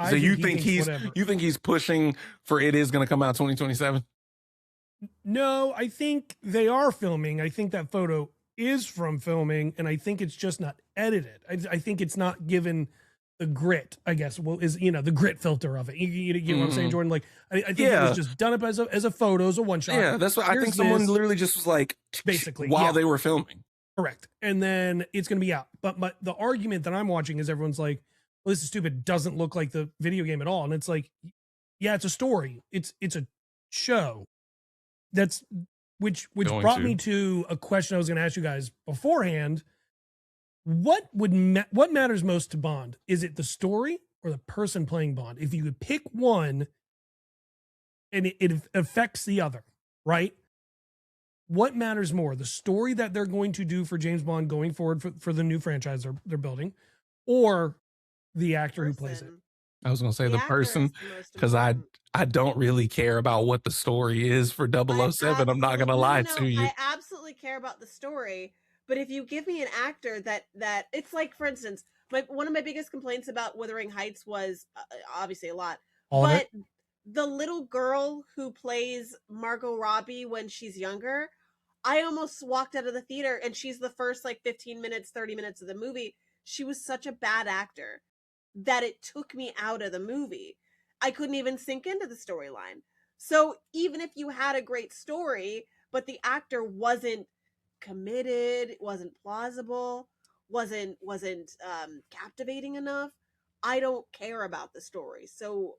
So you think he's pushing for it is going to come out 2027? No, I think they are filming. I think that photo is from filming, and I think it's just not edited. I think it's not given the grit, I guess, the grit filter of it. You know what I'm saying, Jordan? Like, I think it was just done up as a photo, as a one shot. Yeah, that's what I think. Someone literally just was like, basically, while they were filming. Correct. And then it's going to be out. But the argument that I'm watching is everyone's like, well, this is stupid. Doesn't look like the video game at all. And it's like, yeah, it's a story. It's a show. Which brought me to a question I was going to ask you guys beforehand. What matters most to Bond? Is it the story or the person playing Bond? If you could pick one and it affects the other, right? What matters more? The story that they're going to do for James Bond going forward for the new franchise they're building, or the actor who plays it? I was going to say the person, because I don't really care about what the story is for 007. I'm not going to lie to you. I absolutely care about the story, but if you give me an actor that it's like, for instance, one of my biggest complaints about Wuthering Heights was obviously a lot, but the little girl who plays Margot Robbie when she's younger, I almost walked out of the theater, and she's the first like 15 minutes, 30 minutes of the movie. She was such a bad actor that it took me out of the movie. I couldn't even sink into the storyline. So even if you had a great story, but the actor wasn't committed, wasn't plausible, wasn't captivating enough, I don't care about the story. So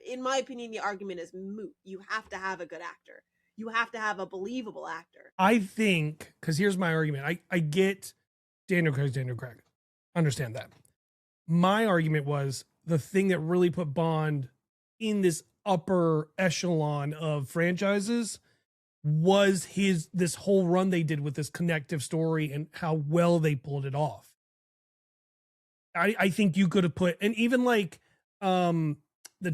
in my opinion, the argument is moot. You have to have a good actor. You have to have a believable actor. I think, because here's my argument. I get Daniel Craig. Understand that. My argument was the thing that really put Bond in this upper echelon of franchises was this whole run they did with this connective story and how well they pulled it off. I think you could have put, and even like the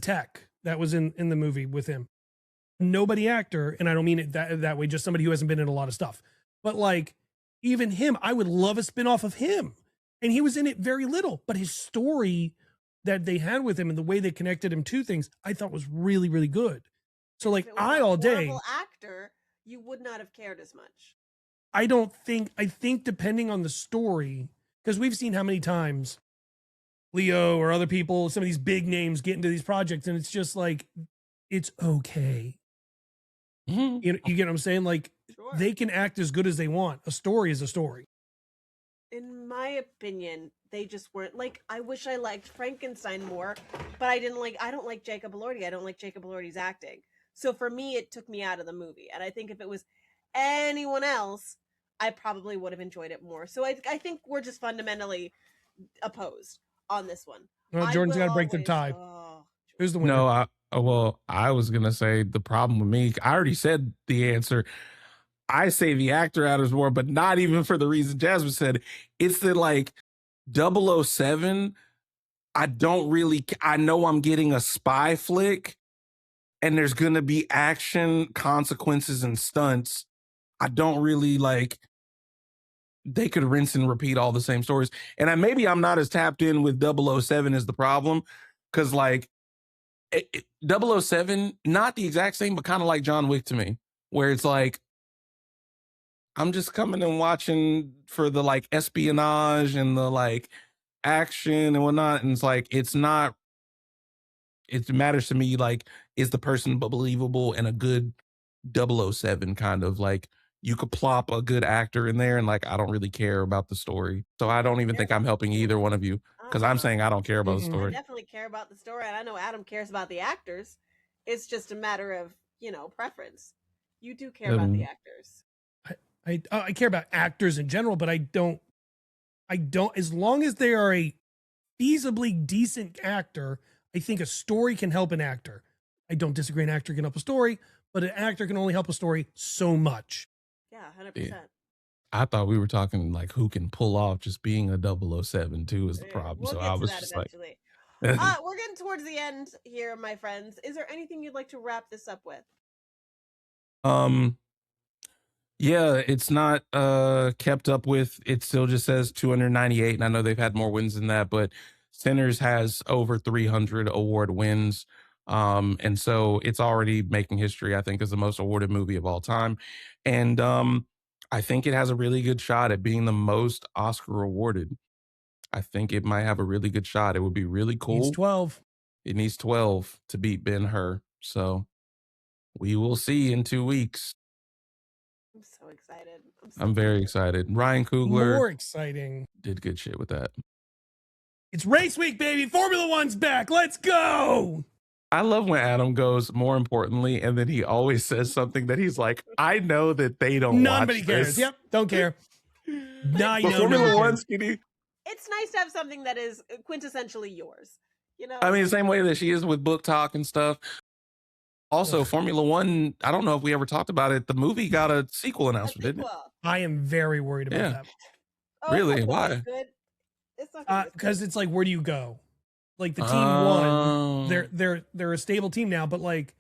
tech that was in the movie with him, nobody actor, and I don't mean it that way, just somebody who hasn't been in a lot of stuff, but like even him, I would love a spinoff of him, and he was in it very little, but his story that they had with him and the way they connected him to things, I thought was really, really good. So like all day actor, you would not have cared as much. I think depending on the story, because we've seen how many times Leo or other people, some of these big names get into these projects, and it's just like, it's okay. Mm-hmm. You get what I'm saying? Like, sure, they can act as good as they want. A story is a story. In my opinion, they just weren't. Like, I wish I liked Frankenstein more, but I don't like Jacob Elordi. I don't like Jacob Elordi's acting. So for me, it took me out of the movie. And I think if it was anyone else, I probably would have enjoyed it more. So I think we're just fundamentally opposed on this one. Well, Jordan's got to break the tie. Who's the winner? No, I was going to say the problem with me, I already said the answer. I say the actor matters more, but not even for the reason Jasmine said. It's that like 007, I know I'm getting a spy flick, and there's going to be action, consequences, and stunts. I don't really like, they could rinse and repeat all the same stories. And maybe I'm not as tapped in with 007 is the problem. Because like 007, not the exact same, but kind of like John Wick to me, where it's like, I'm just coming and watching for the like espionage and the like action and whatnot. And it's like, it matters to me, like, is the person believable and a good 007 kind of like, you could plop a good actor in there and like, I don't really care about the story. So I don't even think I'm helping either one of you, because I'm saying I don't care about the story. I definitely care about the story, and I know Adam cares about the actors. It's just a matter of, preference. You do care about the actors. I care about actors in general, but I don't, as long as they are a feasibly decent actor, I think a story can help an actor. I don't disagree an actor can help a story, but an actor can only help a story so much. Yeah, 100%. I thought we were talking like who can pull off just being a 007 too is the problem. We'll so get I to was that just eventually. like, we're getting towards the end here, my friends. Is there anything you'd like to wrap this up with? Yeah, it's not kept up with. It still just says 298, and I know they've had more wins than that, but Sinners has over 300 award wins. And so it's already making history, I think, as the most awarded movie of all time. And I think it has a really good shot at being the most Oscar awarded. I think it might have a really good shot. It would be really cool. It needs 12. It needs 12 to beat Ben-Hur. So we will see in 2 weeks. I'm so excited. I'm very excited. Ryan Coogler. More exciting. Did good shit with that. It's race week, baby. Formula One's back. Let's go. I love when Adam goes, more importantly, and then he always says something that he's like, I know that they don't Nobody watch cares. this. Yep, don't care. Formula One, skinny. It's nice to have something that is quintessentially yours. I mean, the same way that she is with book talk and stuff. Also, Formula One, I don't know if we ever talked about it. The movie got a sequel announcement, didn't it? I am very worried about that. Really? Why? It's not good. Because it's like, where do you go? Like the team won. They're a stable team now, but like,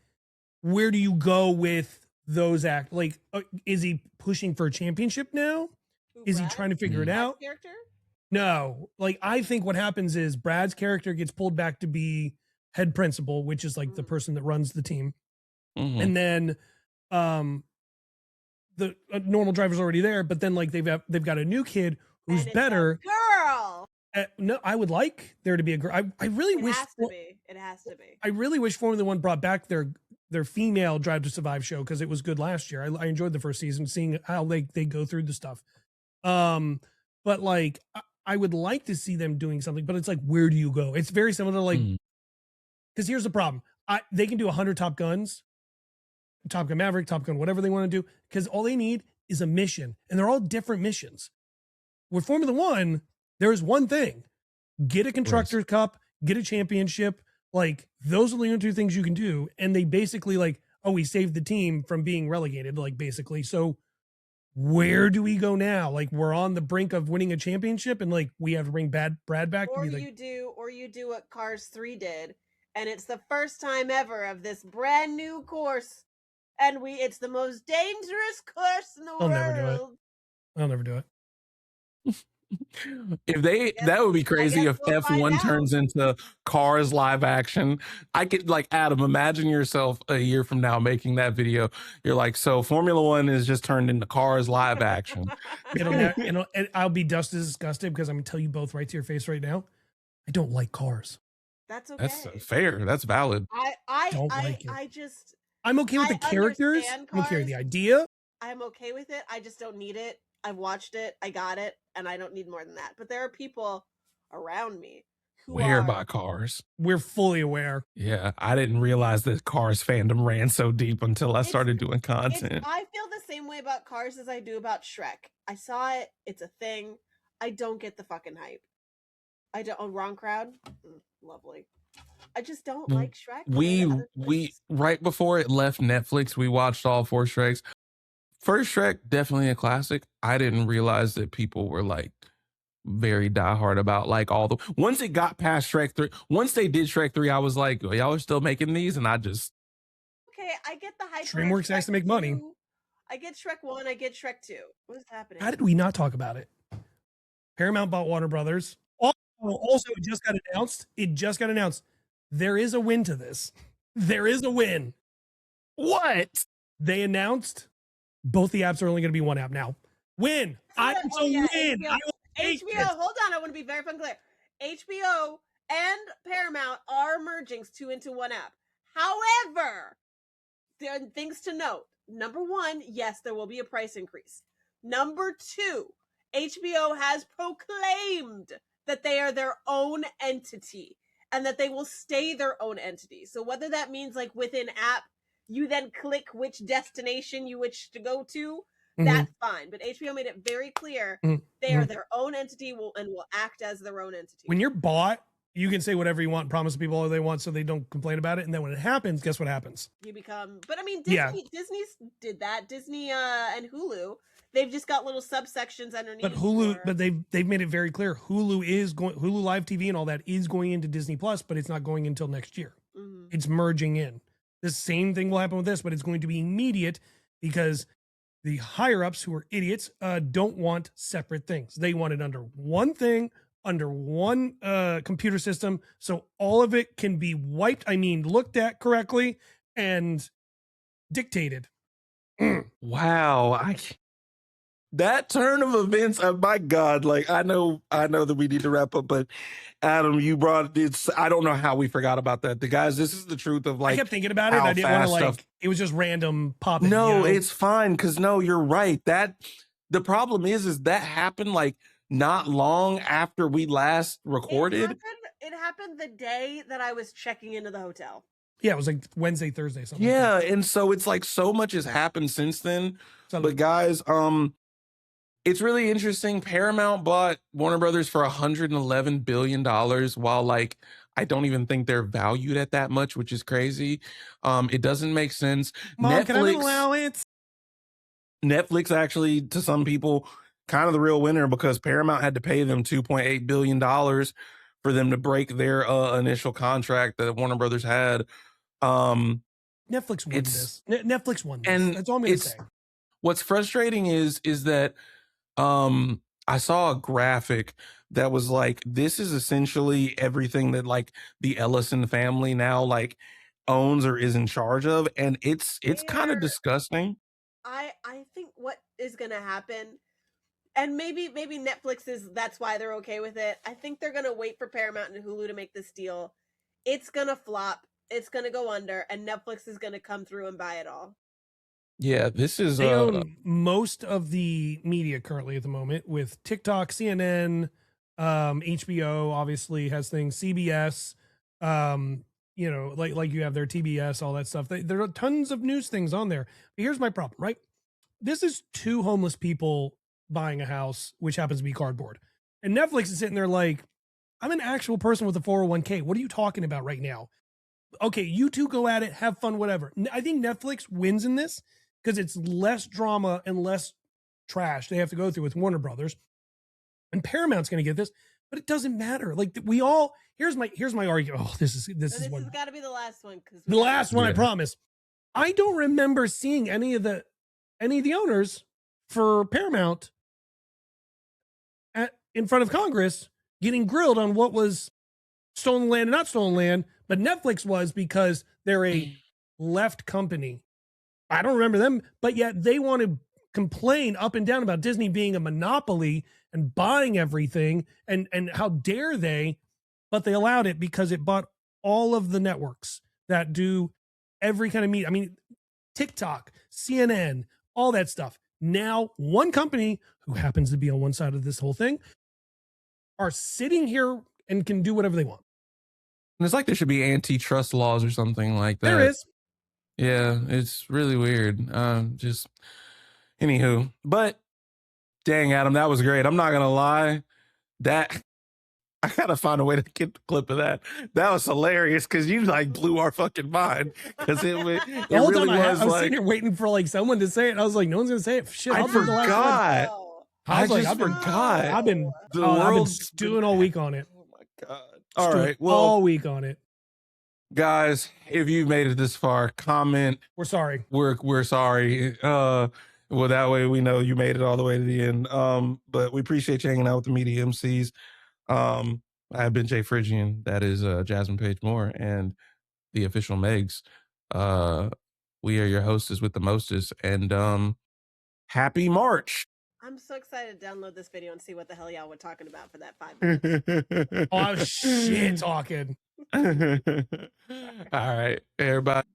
where do you go with those like, is he pushing for a championship now? Is he trying to figure it out? Character? No, like I think what happens is Brad's character gets pulled back to be head principal, which is like the person that runs the team. And then the normal driver's already there, but then like they've got a new kid who's better. Girl. No, I would like there to be a girl. I really wish it has to be. I really wish Formula One brought back their female Drive to Survive show because it was good last year. I enjoyed the first season, seeing how they go through the stuff. But like I would like to see them doing something, but it's like, where do you go? It's very similar to like, because here's the problem. They can do 100 Top Guns, Top Gun Maverick, Top Gun, whatever they want to do, because all they need is a mission, and they're all different missions. With Formula One, there's one thing: get a Constructors Cup, get a championship. Like those are the only two things you can do, and they basically like, oh, we saved the team from being relegated, like basically. So where do we go now? Like we're on the brink of winning a championship, and like we have to bring Brad back. Or to be like, you do what Cars 3 did, and it's the first time ever of this brand new course, and it's the most dangerous course in the world. I'll never do it. That would be crazy if F1 turns into Cars live action. I could like, Adam, imagine yourself a year from now making that video. You're like, so Formula One is just turned into Cars live action. And I'll be just as disgusted because I'm gonna tell you both right to your face right now. I don't like Cars. That's okay. That's fair. That's valid. I don't like it. I'm okay with the characters. I'm okay with the idea. I'm okay with it. I just don't need it. I've watched it. I got it. And I don't need more than that. But there are people around me who aware by Cars. We're fully aware. Yeah. I didn't realize that Cars fandom ran so deep until I started doing content. I feel the same way about Cars as I do about Shrek. I saw it. It's a thing. I don't get the fucking hype. I don't. Oh, wrong crowd. Lovely. I just don't like Shrek. We right before it left Netflix, we watched all 4 Shreks. First Shrek, definitely a classic. I didn't realize that people were like very diehard about like all the, once it got past Shrek 3, once they did Shrek 3, I was like, oh, y'all are still making these? And I just. Okay, I get the hype. DreamWorks has to make money. I get Shrek 1, I get Shrek 2. What is happening? How did we not talk about it? Paramount bought Warner Brothers. Also, it just got announced. There is a win to this. There is a win. What? They announced both the apps are only going to be one app now. Win. Win. HBO, hold on. I want to be very clear. HBO and Paramount are merging into one app. However, there are things to note. Number 1, yes, there will be a price increase. Number 2, HBO has proclaimed that they are their own entity and that they will stay their own entity. So whether that means like within app, you then click which destination you wish to go to, that's fine. But HBO made it very clear they are their own entity and will act as their own entity. When you're bought, you can say whatever you want, promise people all they want so they don't complain about it. And then when it happens, guess what happens? You become, but I mean, Disney's did that. Disney and Hulu, they've just got little subsections underneath. But Hulu, but they've made it very clear. Hulu Live TV and all that is going into Disney Plus, but it's not going until next year. It's merging in. The same thing will happen with this, but it's going to be immediate because the higher ups who are idiots don't want separate things. They want it under one thing, under one computer system, so all of it can be looked at correctly and dictated. Wow. That turn of events, my God, like I know that we need to wrap up, but Adam, you brought it. I don't know how we forgot about that. The guys, this is the truth of like. I kept thinking about it. I didn't want to it was just random popping. No, it's fine because you're right. That the problem is that happened like not long after we last recorded. It happened the day that I was checking into the hotel. Yeah, it was like Wednesday, Thursday, something. Yeah, like that. And so it's like so much has happened since then. But guys, it's really interesting. Paramount bought Warner Brothers for $111 billion, while like I don't even think they're valued at that much, which is crazy. It doesn't make sense. Mom, can I allow it? Netflix actually, to some people, kind of the real winner because Paramount had to pay them $2.8 billion for for them to break their initial contract that Warner Brothers had. Netflix won this. Netflix won this. And that's all I'm going to say. What's frustrating is that I saw a graphic that was like, this is essentially everything that like the Ellison family now like owns or is in charge of, and it's kind of disgusting. I think what is going to happen, and maybe Netflix that's why they're okay with it. I think they're going to wait for Paramount and Hulu to make this deal. It's going to flop. It's going to go under, and Netflix is going to come through and buy it all. Yeah, this is they own most of the media currently at the moment, with TikTok, CNN, HBO obviously has things, CBS, you know, like you have their TBS, all that stuff. There are tons of news things on there. But here's my problem, right? This is two homeless people buying a house, which happens to be cardboard. And Netflix is sitting there like, I'm an actual person with a 401k. What are you talking about right now? Okay, you two go at it, have fun, whatever. I think Netflix wins in this because it's less drama and less trash they have to go through with Warner Brothers. And Paramount's going to get this, but it doesn't matter. Like we all, here's my argument. Oh, this has got to be the last one, because the last one, I promise. I don't remember seeing any of the owners for Paramount in front of Congress getting grilled on what was stolen land and not stolen land, but Netflix was, because they're a left company. I don't remember them, but yet they want to complain up and down about Disney being a monopoly and buying everything, and how dare they, but they allowed it because it bought all of the networks that do every kind of media. I mean, TikTok, CNN, all that stuff. Now, one company who happens to be on one side of this whole thing are sitting here and can do whatever they want. And it's like there should be antitrust laws or something like that. There is. Yeah, it's really weird. Just anywho, but dang, Adam, that was great. I'm not gonna lie, that I gotta find a way to get the clip of that. That was hilarious because you like blew our fucking mind, because it really was. I was sitting here waiting for like someone to say it. And I was like, no one's gonna say it. Shit, I forgot. I just forgot. I've been stewing all week on it. Oh my god! All right, well, all week on it. Guys, if you've made it this far, comment. We're sorry. We're sorry. Well, that way we know you made it all the way to the end. But we appreciate you hanging out with the media MCs. I've been Jay Phrygian. That is Jasmine Paige Moore and the official Megs. We are your hostess with the mostest, and happy March. I'm so excited to download this video and see what the hell y'all were talking about for that 5 minutes. Oh shit, talking. All right, everybody.